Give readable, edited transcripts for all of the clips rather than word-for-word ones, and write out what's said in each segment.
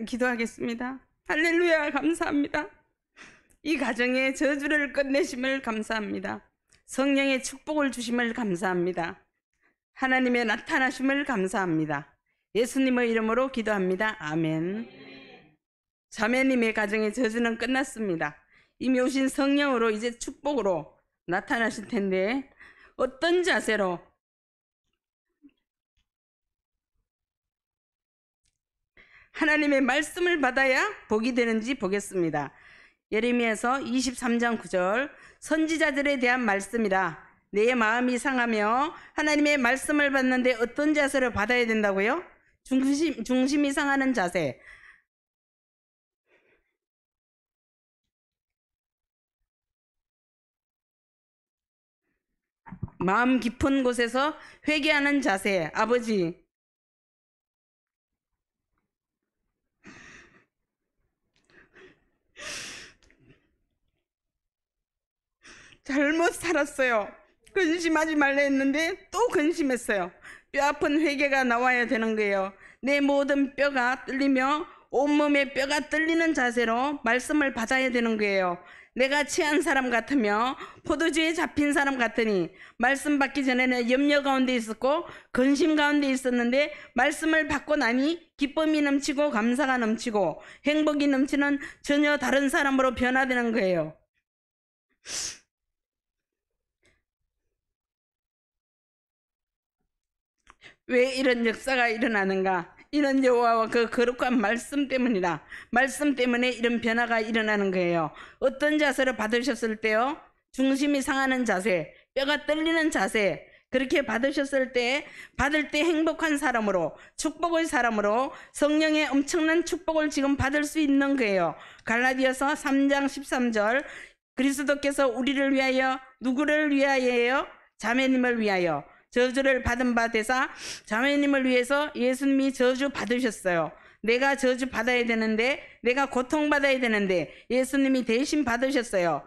기도하겠습니다. 할렐루야, 감사합니다. 이 가정의 저주를 끝내심을 감사합니다. 성령의 축복을 주심을 감사합니다. 하나님의 나타나심을 감사합니다. 예수님의 이름으로 기도합니다. 아멘. 자매님의 가정의 저주는 끝났습니다. 이미 오신 성령으로 이제 축복으로 나타나실 텐데 어떤 자세로 하나님의 말씀을 받아야 복이 되는지 보겠습니다. 예레미야서 23장 9절 선지자들에 대한 말씀이라 내 마음이 상하며 하나님의 말씀을 받는데 어떤 자세를 받아야 된다고요? 중심이 상하는 자세. 마음 깊은 곳에서 회개하는 자세. 아버지, 잘못 살았어요. 근심하지 말라 했는데 또 근심했어요. 뼈 아픈 회개가 나와야 되는 거예요. 내 모든 뼈가 뚫리며 온몸의 뼈가 뚫리는 자세로 말씀을 받아야 되는 거예요. 내가 취한 사람 같으며 포도주에 잡힌 사람 같으니 말씀 받기 전에는 염려 가운데 있었고 근심 가운데 있었는데 말씀을 받고 나니 기쁨이 넘치고 감사가 넘치고 행복이 넘치는 전혀 다른 사람으로 변화되는 거예요. 왜 이런 역사가 일어나는가? 이런 여호와와 그 거룩한 말씀 때문이라. 말씀 때문에 이런 변화가 일어나는 거예요. 어떤 자세를 받으셨을 때요? 중심이 상하는 자세, 뼈가 떨리는 자세, 그렇게 받으셨을 때 받을 때 행복한 사람으로, 축복의 사람으로 성령의 엄청난 축복을 지금 받을 수 있는 거예요. 갈라디아서 3장 13절 그리스도께서 우리를 위하여 누구를 위하여요? 자매님을 위하여 저주를 받은 바 되사 자매님을 위해서 예수님이 저주 받으셨어요. 내가 저주 받아야 되는데, 내가 고통받아야 되는데 예수님이 대신 받으셨어요.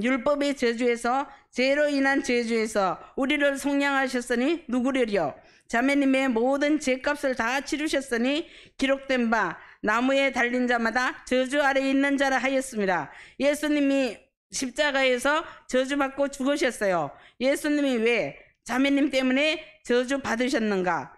율법의 저주에서, 죄로 인한 저주에서 우리를 속량하셨으니 누구를요? 자매님의 모든 죄값을 다 치르셨으니 기록된 바 나무에 달린 자마다 저주 아래에 있는 자라 하였습니다. 예수님이 십자가에서 저주받고 죽으셨어요. 예수님이 왜 자매님 때문에 저주 받으셨는가?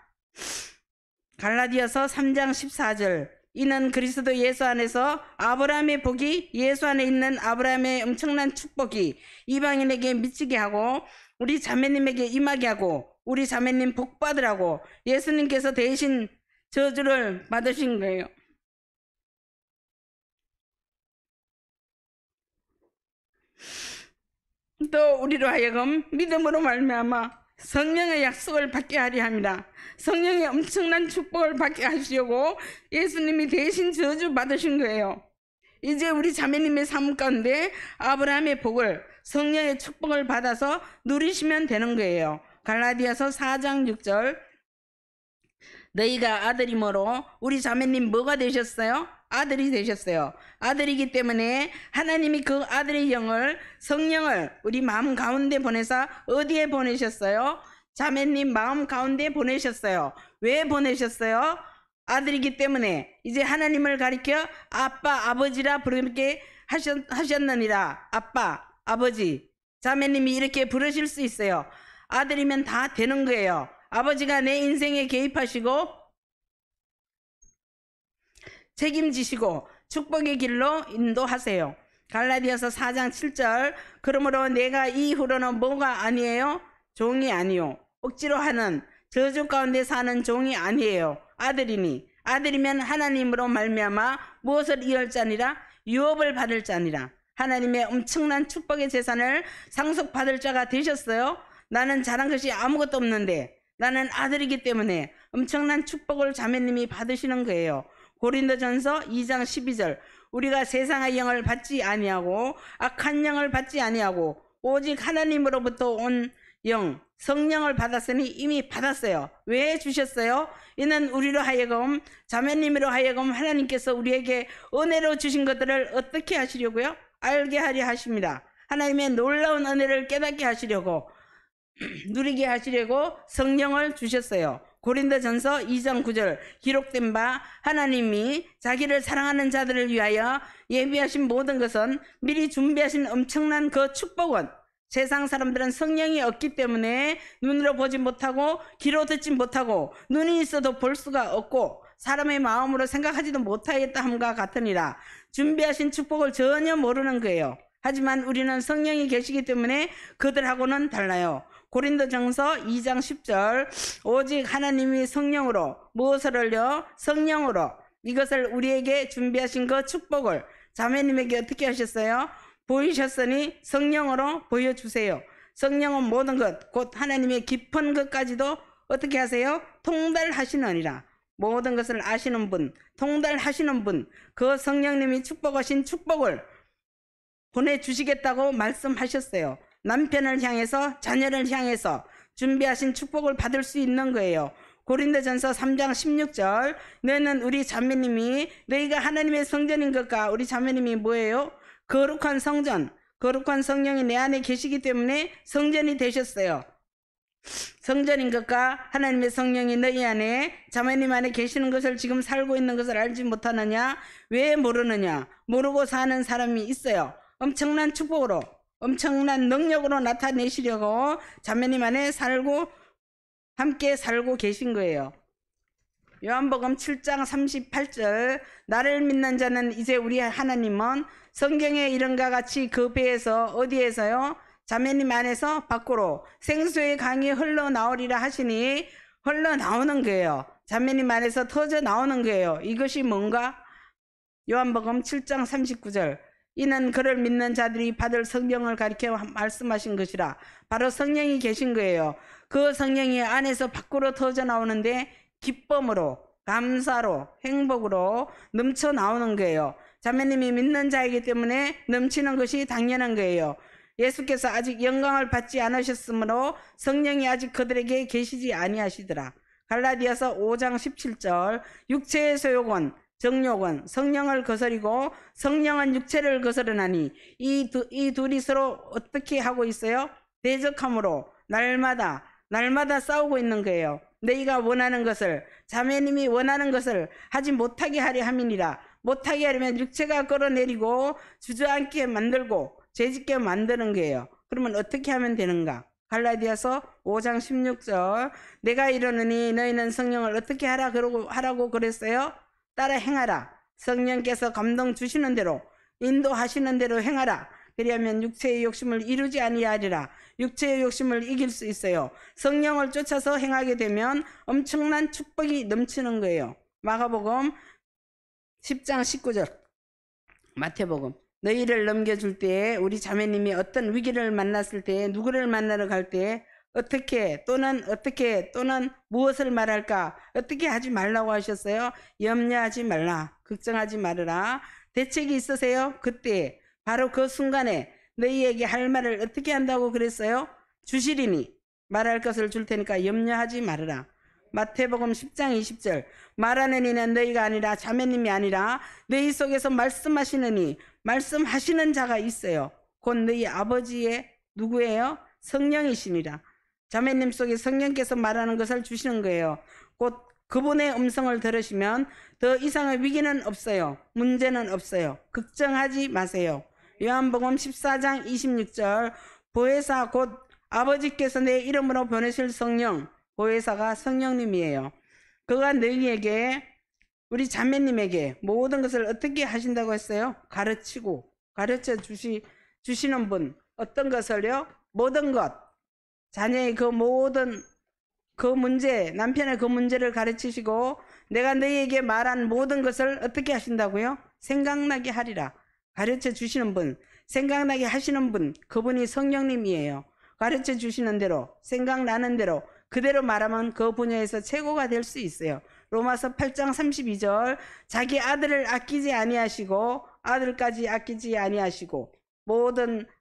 갈라디아서 3장 14절 이는 그리스도 예수 안에서 아브라함의 복이 예수 안에 있는 아브라함의 엄청난 축복이 이방인에게 미치게 하고 우리 자매님에게 임하게 하고 우리 자매님 복 받으라고 예수님께서 대신 저주를 받으신 거예요. 또 우리로 하여금 믿음으로 말미암아 성령의 약속을 받게 하려 합니다. 성령의 엄청난 축복을 받게 하시려고 예수님이 대신 저주 받으신 거예요. 이제 우리 자매님의 삶 가운데 아브라함의 복을, 성령의 축복을 받아서 누리시면 되는 거예요. 갈라디아서 4장 6절 너희가 아들이므로 우리 자매님 뭐가 되셨어요? 아들이 되셨어요. 아들이기 때문에 하나님이 그 아들의 영을, 성령을 우리 마음 가운데 보내사 어디에 보내셨어요? 자매님 마음 가운데 보내셨어요. 왜 보내셨어요? 아들이기 때문에 이제 하나님을 가리켜 아빠, 아버지라 부르게 하셨느니라. 아빠, 아버지. 자매님이 이렇게 부르실 수 있어요. 아들이면 다 되는 거예요. 아버지가 내 인생에 개입하시고 책임지시고 축복의 길로 인도하세요. 갈라디아서 4장 7절 그러므로 내가 이후로는 뭐가 아니에요? 종이 아니요. 억지로 하는 저주 가운데 사는 종이 아니에요. 아들이니 아들이면 하나님으로 말미암아 무엇을 이을 자니라? 유업을 받을 자니라. 하나님의 엄청난 축복의 재산을 상속받을 자가 되셨어요. 나는 잘한 것이 아무것도 없는데 나는 아들이기 때문에 엄청난 축복을 자매님이 받으시는 거예요. 고린도전서 2장 12절 우리가 세상의 영을 받지 아니하고 악한 영을 받지 아니하고 오직 하나님으로부터 온 영, 성령을 받았으니 이미 받았어요. 왜 주셨어요? 이는 우리로 하여금 자매님으로 하여금 하나님께서 우리에게 은혜로 주신 것들을 어떻게 하시려고요? 알게 하려 하십니다. 하나님의 놀라운 은혜를 깨닫게 하시려고 누리게 하시려고 성령을 주셨어요. 고린도전서 2장 9절 기록된 바 하나님이 자기를 사랑하는 자들을 위하여 예비하신 모든 것은 미리 준비하신 엄청난 그 축복은 세상 사람들은 성령이 없기 때문에 눈으로 보지 못하고 귀로 듣지 못하고 눈이 있어도 볼 수가 없고 사람의 마음으로 생각하지도 못하였다 함과 같으니라. 준비하신 축복을 전혀 모르는 거예요. 하지만 우리는 성령이 계시기 때문에 그들하고는 달라요. 고린도전서 2장 10절 오직 하나님이 성령으로 무엇을 흘려 성령으로 이것을 우리에게 준비하신 그 축복을 자매님에게 어떻게 하셨어요? 보이셨으니 성령으로 보여주세요. 성령은 모든 것 곧 하나님의 깊은 것까지도 어떻게 하세요? 통달하시느니라. 모든 것을 아시는 분, 통달하시는 분, 그 성령님이 축복하신 축복을 보내주시겠다고 말씀하셨어요. 남편을 향해서 자녀를 향해서 준비하신 축복을 받을 수 있는 거예요. 고린도전서 3장 16절 너는 우리 자매님이 너희가 하나님의 성전인 것과 우리 자매님이 뭐예요? 거룩한 성전, 거룩한 성령이 내 안에 계시기 때문에 성전이 되셨어요. 성전인 것과 하나님의 성령이 너희 안에 자매님 안에 계시는 것을 지금 살고 있는 것을 알지 못하느냐? 왜 모르느냐? 모르고 사는 사람이 있어요. 엄청난 축복으로 엄청난 능력으로 나타내시려고 자매님 안에 살고 함께 살고 계신 거예요. 요한복음 7장 38절 나를 믿는 자는 이제 우리 하나님은 성경의 이름과 같이 그 배에서 어디에서요? 자매님 안에서 밖으로 생수의 강이 흘러나오리라 하시니 흘러나오는 거예요. 자매님 안에서 터져 나오는 거예요. 이것이 뭔가? 요한복음 7장 39절 이는 그를 믿는 자들이 받을 성령을 가리켜 말씀하신 것이라. 바로 성령이 계신 거예요. 그 성령이 안에서 밖으로 터져 나오는데 기쁨으로 감사로 행복으로 넘쳐 나오는 거예요. 자매님이 믿는 자이기 때문에 넘치는 것이 당연한 거예요. 예수께서 아직 영광을 받지 않으셨으므로 성령이 아직 그들에게 계시지 아니하시더라. 갈라디아서 5장 17절 육체의 소욕은 정욕은 성령을 거스리고 성령은 육체를 거스르나니 이 둘이 서로 어떻게 하고 있어요? 대적함으로 날마다 싸우고 있는 거예요. 너희가 원하는 것을 자매님이 원하는 것을 하지 못하게 하려 함이니라. 못하게 하려면 육체가 끌어내리고 주저앉게 만들고 죄짓게 만드는 거예요. 그러면 어떻게 하면 되는가? 갈라디아서 5장 16절 내가 이르노니 너희는 성령을 어떻게 하라고 그랬어요? 따라 행하라. 성령께서 감동 주시는 대로 인도하시는 대로 행하라. 그리하면 육체의 욕심을 이루지 아니하리라. 육체의 욕심을 이길 수 있어요. 성령을 쫓아서 행하게 되면 엄청난 축복이 넘치는 거예요. 마가복음 10장 19절 마태복음 너희를 넘겨줄 때에 우리 자매님이 어떤 위기를 만났을 때에 누구를 만나러 갈 때에 어떻게 또는 무엇을 말할까? 어떻게 하지 말라고 하셨어요? 염려하지 말라. 걱정하지 말으라. 대책이 있으세요? 그때 바로 그 순간에 너희에게 할 말을 어떻게 한다고 그랬어요? 주시리니 말할 것을 줄 테니까 염려하지 말으라. 마태복음 10장 20절 말하는 이는 너희가 아니라 자매님이 아니라 너희 속에서 말씀하시는 자가 있어요. 곧 너희 아버지의 누구예요? 성령이시니라. 자매님 속에 성령께서 말하는 것을 주시는 거예요. 곧 그분의 음성을 들으시면 더 이상의 위기는 없어요. 문제는 없어요. 걱정하지 마세요. 요한복음 14장 26절 보혜사 곧 아버지께서 내 이름으로 보내실 성령 보혜사가 성령님이에요. 그가 너희에게 우리 자매님에게 모든 것을 어떻게 하신다고 했어요? 가르쳐 주시는 분. 어떤 것을요? 모든 것. 자녀의 그 모든 그 문제, 남편의 그 문제를 가르치시고 내가 너희에게 말한 모든 것을 어떻게 하신다고요? 생각나게 하리라. 가르쳐 주시는 분, 생각나게 하시는 분, 그분이 성령님이에요. 가르쳐 주시는 대로, 생각나는 대로 그대로 말하면 그 분야에서 최고가 될 수 있어요. 로마서 8장 32절 자기 아들을 아끼지 아니하시고 아들까지 아끼지 아니하시고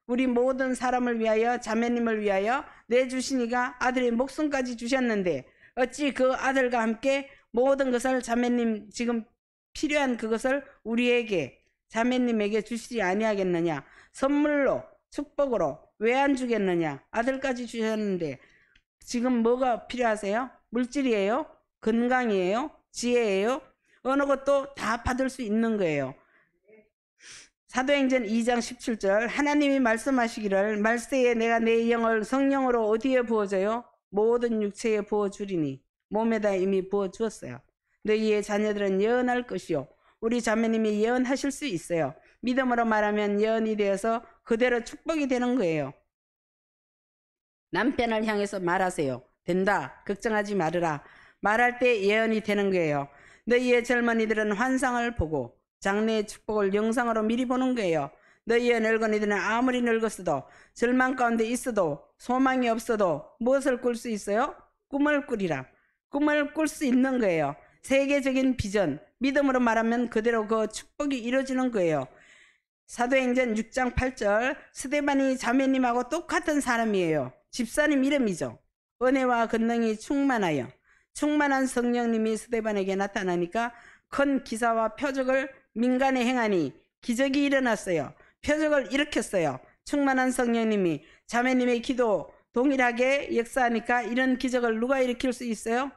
우리 모든 사람을 위하여 자매님을 위하여 내주시니가 아들의 목숨까지 주셨는데 어찌 그 아들과 함께 모든 것을 자매님 지금 필요한 그것을 우리에게 자매님에게 주시지 아니하겠느냐. 선물로 축복으로 왜 안 주겠느냐. 아들까지 주셨는데 지금 뭐가 필요하세요? 물질이에요? 건강이에요? 지혜예요? 어느 것도 다 받을 수 있는 거예요. 사도행전 2장 17절 하나님이 말씀하시기를 말세에 내가 내 영을 성령으로 어디에 부어줘요? 모든 육체에 부어주리니 몸에다 이미 부어주었어요. 너희의 자녀들은 예언할 것이요. 우리 자매님이 예언하실 수 있어요. 믿음으로 말하면 예언이 되어서 그대로 축복이 되는 거예요. 남편을 향해서 말하세요. 된다. 걱정하지 말으라. 말할 때 예언이 되는 거예요. 너희의 젊은이들은 환상을 보고 장래의 축복을 영상으로 미리 보는 거예요. 너희의 늙은이들은 아무리 늙었어도 절망 가운데 있어도 소망이 없어도 무엇을 꿀 수 있어요? 꿈을 꾸리라. 꿈을 꿀 수 있는 거예요. 세계적인 비전, 믿음으로 말하면 그대로 그 축복이 이루어지는 거예요. 사도행전 6장 8절 스데반이 자매님하고 똑같은 사람이에요. 집사님 이름이죠. 은혜와 권능이 충만하여 충만한 성령님이 스데반에게 나타나니까 큰 기사와 표적을 민간에 행하니 기적이 일어났어요. 표적을 일으켰어요. 충만한 성령님이 자매님의 기도 동일하게 역사하니까 이런 기적을 누가 일으킬 수 있어요?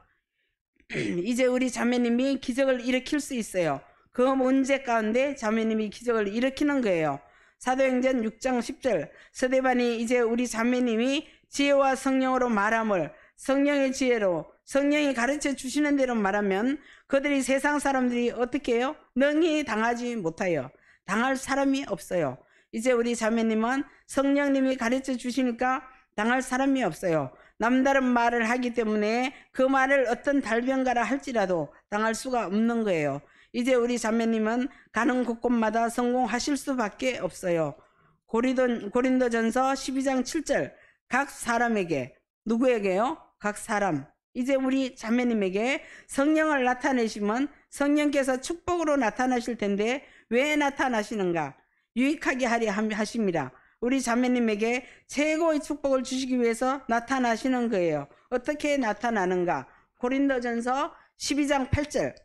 이제 우리 자매님이 기적을 일으킬 수 있어요. 그 문제 가운데 자매님이 기적을 일으키는 거예요. 사도행전 6장 10절 스데반이 이제 우리 자매님이 지혜와 성령으로 말함을 성령의 지혜로 성령이 가르쳐 주시는 대로 말하면 그들이 세상 사람들이 어떻게 해요? 능히 당하지 못하여 당할 사람이 없어요. 이제 우리 자매님은 성령님이 가르쳐 주시니까 당할 사람이 없어요. 남다른 말을 하기 때문에 그 말을 어떤 달변가라 할지라도 당할 수가 없는 거예요. 이제 우리 자매님은 가는 곳곳마다 성공하실 수밖에 없어요. 고린도전서 12장 7절 각 사람에게 누구에게요? 각 사람. 이제 우리 자매님에게 성령을 나타내시면 성령께서 축복으로 나타나실 텐데 왜 나타나시는가? 유익하게 하려 하십니다. 우리 자매님에게 최고의 축복을 주시기 위해서 나타나시는 거예요. 어떻게 나타나는가? 고린도전서 12장 8절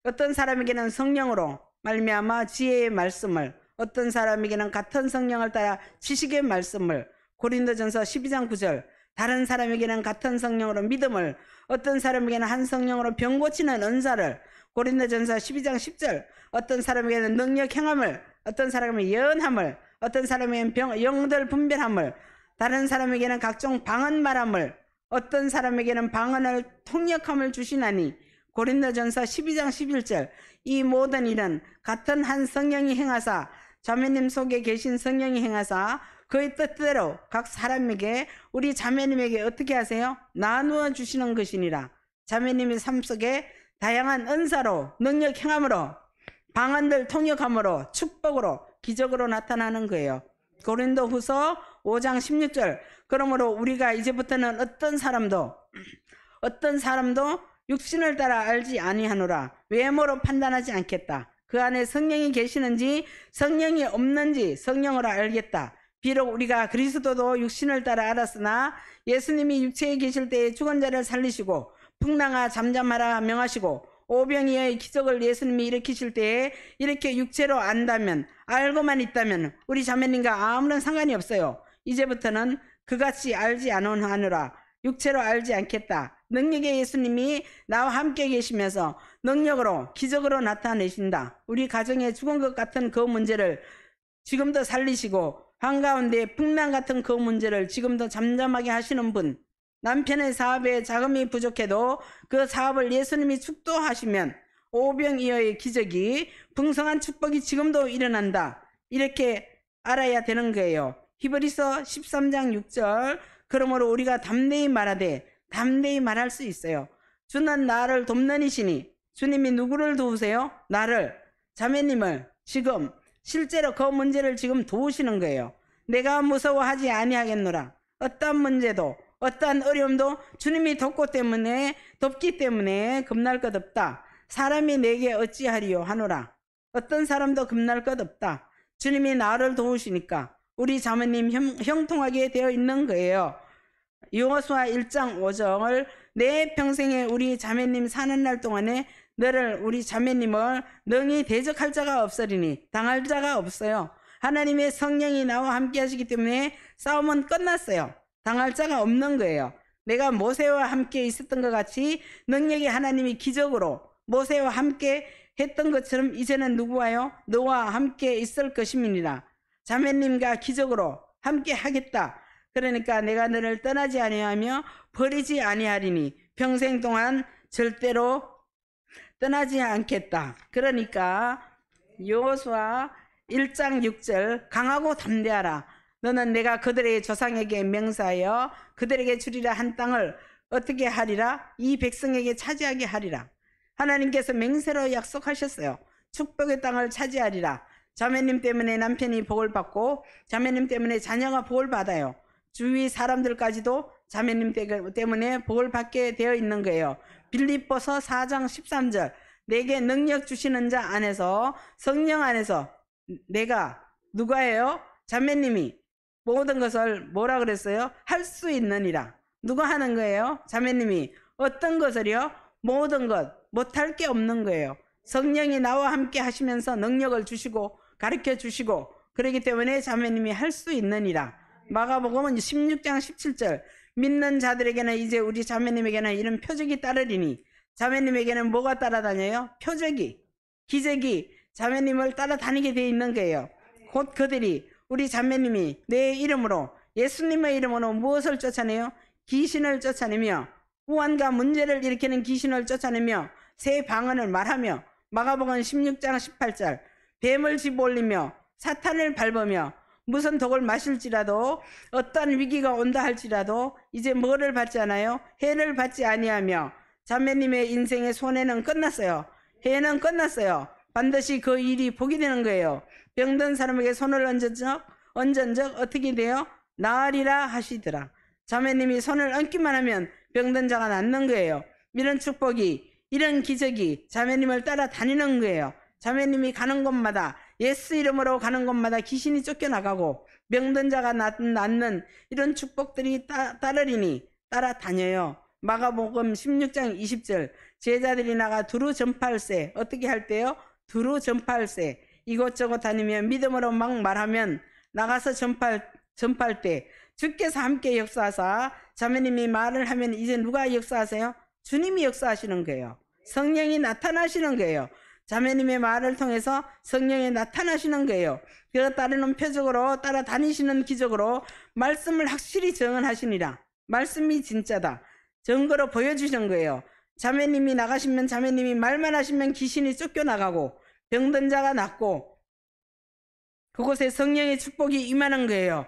어떤 사람에게는 성령으로 말미암아 지혜의 말씀을 어떤 사람에게는 같은 성령을 따라 지식의 말씀을 고린도전서 12장 9절 다른 사람에게는 같은 성령으로 믿음을 어떤 사람에게는 한 성령으로 병 고치는 은사를 고린도전서 12장 10절 어떤 사람에게는 능력 행함을 어떤 사람에게는 예언함을 어떤 사람에게는 영들 분별함을 다른 사람에게는 각종 방언 말함을 어떤 사람에게는 방언을 통역함을 주시나니 고린도전서 12장 11절 이 모든 일은 같은 한 성령이 행하사 자매님 속에 계신 성령이 행하사 그의 뜻대로 각 사람에게 우리 자매님에게 어떻게 하세요? 나누어 주시는 것이니라. 자매님의 삶 속에 다양한 은사로 능력 행함으로 방언들 통역함으로 축복으로 기적으로 나타나는 거예요. 고린도후서 5장 16절 그러므로 우리가 이제부터는 어떤 사람도 육신을 따라 알지 아니하노라. 외모로 판단하지 않겠다. 그 안에 성령이 계시는지 성령이 없는지 성령으로 알겠다. 비록 우리가 그리스도도 육신을 따라 알았으나 예수님이 육체에 계실 때에 죽은 자를 살리시고 풍랑아 잠잠하라 명하시고 오병이어의 기적을 예수님이 일으키실 때에 이렇게 육체로 안다면 알고만 있다면 우리 자매님과 아무런 상관이 없어요. 이제부터는 그같이 알지 않으노라. 육체로 알지 않겠다. 능력의 예수님이 나와 함께 계시면서 능력으로 기적으로 나타내신다. 우리 가정에 죽은 것 같은 그 문제를 지금도 살리시고 한가운데 풍랑 같은 그 문제를 지금도 잠잠하게 하시는 분, 남편의 사업에 자금이 부족해도 그 사업을 예수님이 축도하시면 오병이어의 기적이 풍성한 축복이 지금도 일어난다. 이렇게 알아야 되는 거예요. 히브리서 13장 6절 그러므로 우리가 담대히 말할 수 있어요. 주는 나를 돕는 이시니 주님이 누구를 도우세요? 나를 자매님을 지금 실제로 그 문제를 지금 도우시는 거예요. 내가 무서워하지 아니하겠노라. 어떤 문제도 어떤 어려움도 주님이 돕기 때문에 겁날 것 없다. 사람이 내게 어찌하리요 하노라. 어떤 사람도 겁날 것 없다. 주님이 나를 도우시니까 우리 자매님 형통하게 되어 있는 거예요. 여호수아 1장 5절을 내 평생에 우리 자매님 사는 날 동안에 너를 우리 자매님을 능히 대적할 자가 없으리니 당할 자가 없어요. 하나님의 성령이 나와 함께 하시기 때문에 싸움은 끝났어요. 당할 자가 없는 거예요. 내가 모세와 함께 있었던 것 같이 능력의 하나님이 기적으로 모세와 함께 했던 것처럼 이제는 누구와요? 너와 함께 있을 것임이니라. 자매님과 기적으로 함께 하겠다. 그러니까 내가 너를 떠나지 아니하며 버리지 아니하리니 평생 동안 절대로 떠나지 않겠다. 그러니까 여호수아 1장 6절 강하고 담대하라. 너는 내가 그들의 조상에게 맹세하여 그들에게 주리라 한 땅을 어떻게 하리라? 이 백성에게 차지하게 하리라. 하나님께서 맹세로 약속하셨어요. 축복의 땅을 차지하리라. 자매님 때문에 남편이 복을 받고 자매님 때문에 자녀가 복을 받아요. 주위 사람들까지도 자매님 때문에 복을 받게 되어 있는 거예요. 빌립보서 4장 13절 내게 능력 주시는 자 안에서 성령 안에서 내가 누가예요? 자매님이 모든 것을 뭐라 그랬어요? 할 수 있느니라. 누가 하는 거예요? 자매님이. 어떤 것을요? 모든 것. 못할 게 없는 거예요. 성령이 나와 함께 하시면서 능력을 주시고 가르쳐 주시고 그렇기 때문에 자매님이 할 수 있느니라. 마가복음은 16장 17절 믿는 자들에게는 이제 우리 자매님에게는 이런 표적이 따르리니 자매님에게는 뭐가 따라다녀요? 표적이, 기적이 자매님을 따라다니게 돼 있는 거예요. 곧 그들이 우리 자매님이 내 이름으로 예수님의 이름으로 무엇을 쫓아내요? 귀신을 쫓아내며 우환과 문제를 일으키는 귀신을 쫓아내며 새 방언을 말하며 마가복음 16장 18절 뱀을 집어올리며 사탄을 밟으며 무슨 독을 마실지라도 어떠한 위기가 온다 할지라도 이제 뭐를 받지 않아요? 해를 받지 아니하며 자매님의 인생의 손해는 끝났어요. 해는 끝났어요. 반드시 그 일이 복이 되는 거예요. 병든 사람에게 손을 얹은 적 어떻게 돼요? 나으리라 하시더라. 자매님이 손을 얹기만 하면 병든 자가 낫는 거예요. 이런 축복이, 이런 기적이 자매님을 따라다니는 거예요. 자매님이 가는 곳마다 예수 이름으로 가는 곳마다 귀신이 쫓겨나가고 병든 자가 낫는 이런 축복들이 따르리니 따라다녀요. 마가복음 16장 20절 제자들이 나가 두루 전파할세. 어떻게 할 때요? 두루 전파할세. 이곳저곳 다니며 믿음으로 막 말하면 나가서 전파할 때 주께서 함께 역사하사 자매님이 말을 하면 이제 누가 역사하세요? 주님이 역사하시는 거예요. 성령이 나타나시는 거예요. 자매님의 말을 통해서 성령이 나타나시는 거예요. 그에 따르는 표적으로 따라다니시는 기적으로 말씀을 확실히 정언하시니라. 말씀이 진짜다. 증거로 보여주신 거예요. 자매님이 나가시면 자매님이 말만 하시면 귀신이 쫓겨나가고 병든 자가 낫고 그곳에 성령의 축복이 임하는 거예요.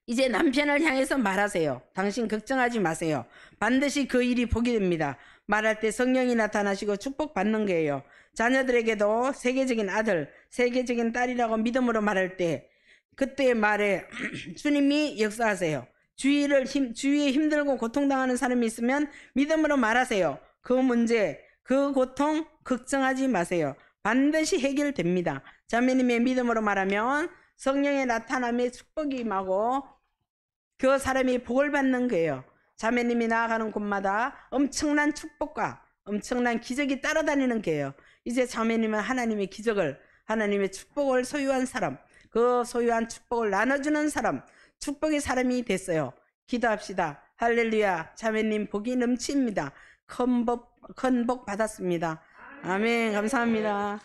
이제 남편을 향해서 말하세요. 당신 걱정하지 마세요. 반드시 그 일이 복이 됩니다. 말할 때 성령이 나타나시고 축복받는 거예요. 자녀들에게도 세계적인 아들, 세계적인 딸이라고 믿음으로 말할 때 그때의 말에 주님이 역사하세요. 주위에 힘들고 고통당하는 사람이 있으면 믿음으로 말하세요. 그 문제, 그 고통 걱정하지 마세요. 반드시 해결됩니다. 자매님의 믿음으로 말하면 성령의 나타남에 축복이 임하고 그 사람이 복을 받는 거예요. 자매님이 나아가는 곳마다 엄청난 축복과 엄청난 기적이 따라다니는 거예요. 이제 자매님은 하나님의 기적을, 하나님의 축복을 소유한 사람, 그 소유한 축복을 나눠주는 사람, 축복의 사람이 됐어요. 기도합시다. 할렐루야. 자매님 복이 넘칩니다. 큰 복 받았습니다. 아멘. 감사합니다.